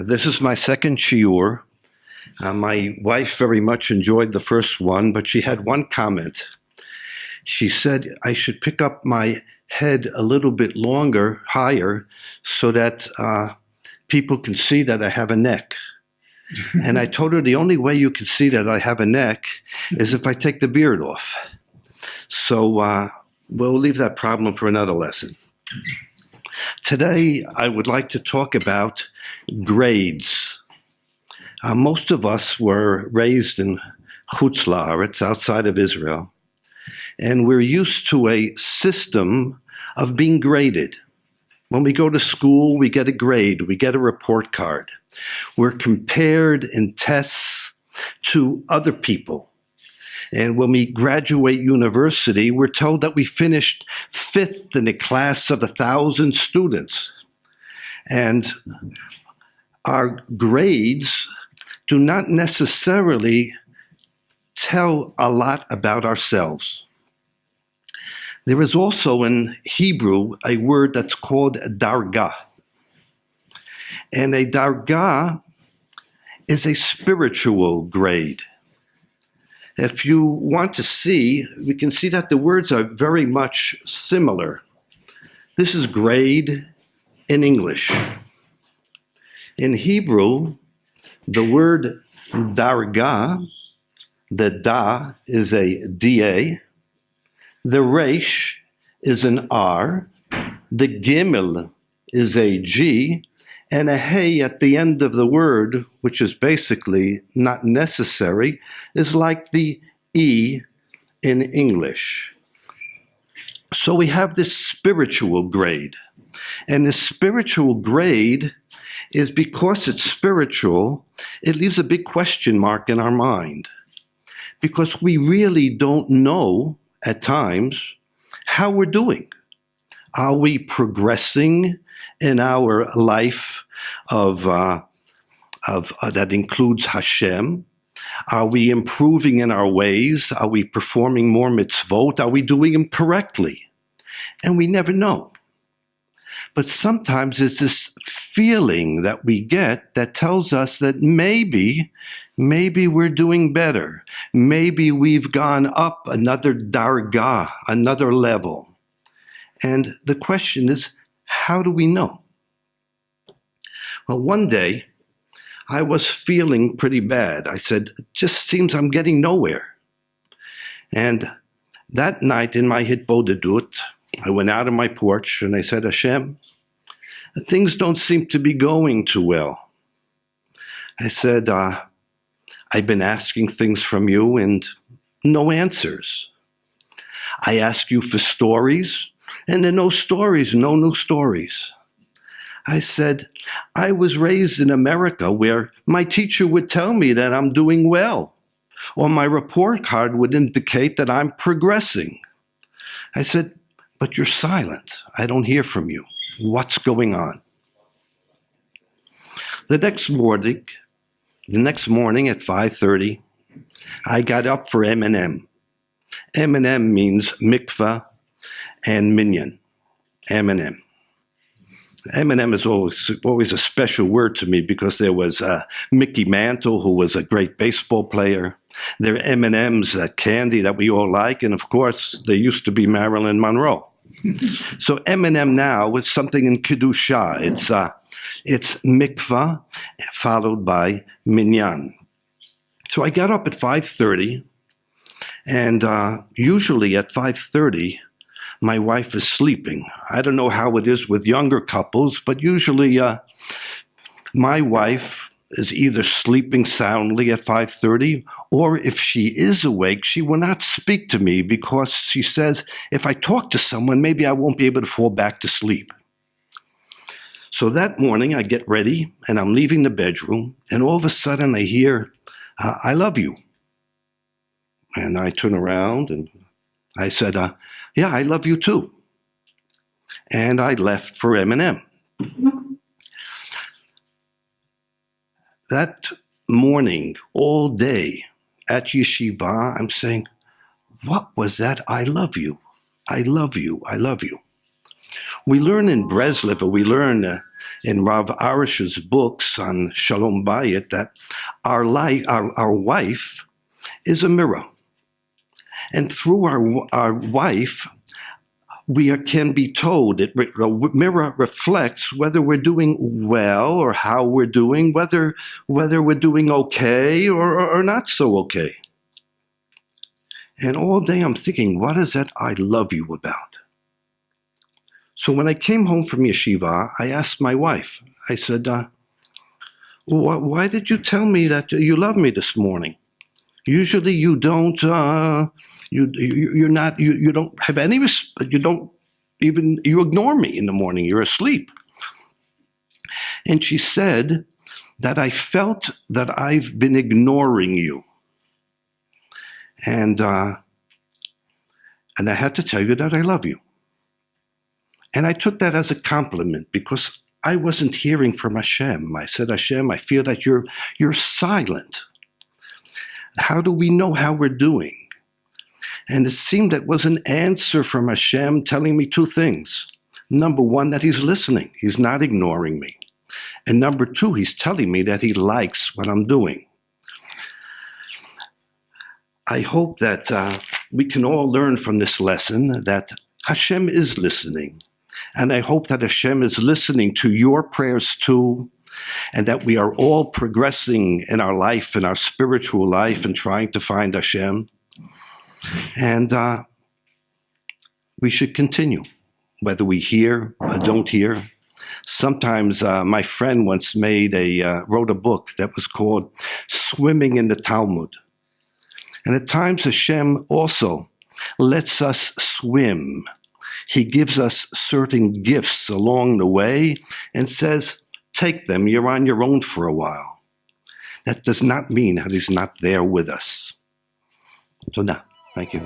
This is my second shiur. My wife very much enjoyed the first one, but she had one comment. She said I should pick up my head a little bit longer, higher, so that people can see that I have a neck. And I told her the only way you can see that I have a neck is if I take the beard off. So we'll leave that problem for another lesson. Today, I would like to talk about grades. Most of us were raised in Chutz La'aretz, outside of Israel, and we're used to a system of being graded. When we go to school, we get a grade, we get a report card. We're compared in tests to other people. And when we graduate university, we're told that we finished 5th in a class of 1,000 students. And our grades do not necessarily tell a lot about ourselves. There is also in Hebrew a word that's called darga. And a darga is a spiritual grade. If you want to see, we can see that the words are very much similar. This is grade in English. In Hebrew, the word darga, the da is a da, the resh is an r, the gimel is a g, and a hey at the end of the word, which is basically not necessary, is like the e in English. So we have this spiritual grade. And the spiritual grade is, because it's spiritual, it leaves a big question mark in our mind. Because we really don't know, at times, how we're doing. Are we progressing in our life of that includes Hashem? Are we improving in our ways? Are we performing more mitzvot? Are we doing them correctly? And we never know. But sometimes it's this feeling that we get that tells us that maybe we're doing better. Maybe we've gone up another darga, another level. And the question is, how do we know? Well, one day, I was feeling pretty bad. I said, it just seems I'm getting nowhere. And that night in my hitbodedut, I went out on my porch and I said, Hashem, things don't seem to be going too well. I said, I've been asking things from you and no answers. I ask you for stories, and there are no stories, no new stories. I said, I was raised in America where my teacher would tell me that I'm doing well, or my report card would indicate that I'm progressing. I said, but you're silent. I don't hear from you. What's going on? The next morning at 5:30, I got up for M&M. M&M means mikvah and minyan. M&M. M&M is always a special word to me because there was Mickey Mantle, who was a great baseball player. There are M&Ms, that candy that we all like, and of course, there used to be Marilyn Monroe. So M&M now is something in Kedusha. It's mikvah followed by minyan. So I got up at 5:30, and usually at 5:30, my wife is sleeping. I don't know how it is with younger couples, but usually my wife is either sleeping soundly at 5:30, or if she is awake, she will not speak to me because she says, if I talk to someone, maybe I won't be able to fall back to sleep. So that morning I get ready and I'm leaving the bedroom, and all of a sudden I hear, I love you. And I turn around and I said, yeah, I love you too. And I left for M&M. That morning, all day at yeshiva, I'm saying, what was that? I love you. I love you. I love you. We learn in Breslov, or we learn in Rav Arish's books on Shalom Bayit that our wife is a mirror. And through our wife, we can be told, the mirror reflects whether we're doing well or how we're doing, whether we're doing okay or not so okay. And all day I'm thinking, what is that I love you about? So when I came home from yeshiva, I asked my wife, I said, why did you tell me that you love me this morning? Usually you don't, you don't have any, you ignore me in the morning, you're asleep. And she said that I felt that I've been ignoring you. And I had to tell you that I love you. And I took that as a compliment because I wasn't hearing from Hashem. I said, Hashem, I feel that you're silent. How do we know how we're doing? And it seemed that was an answer from Hashem telling me two things. Number one, that he's listening. He's not ignoring me. And number two, he's telling me that he likes what I'm doing. I hope that we can all learn from this lesson that Hashem is listening. And I hope that Hashem is listening to your prayers too, and that we are all progressing in our life, in our spiritual life, and trying to find Hashem. And we should continue, whether we hear or don't hear. Sometimes my friend once wrote a book that was called Swimming in the Talmud. And at times Hashem also lets us swim. He gives us certain gifts along the way and says, take them, you're on your own for a while. That does not mean that he's not there with us. So now, thank you.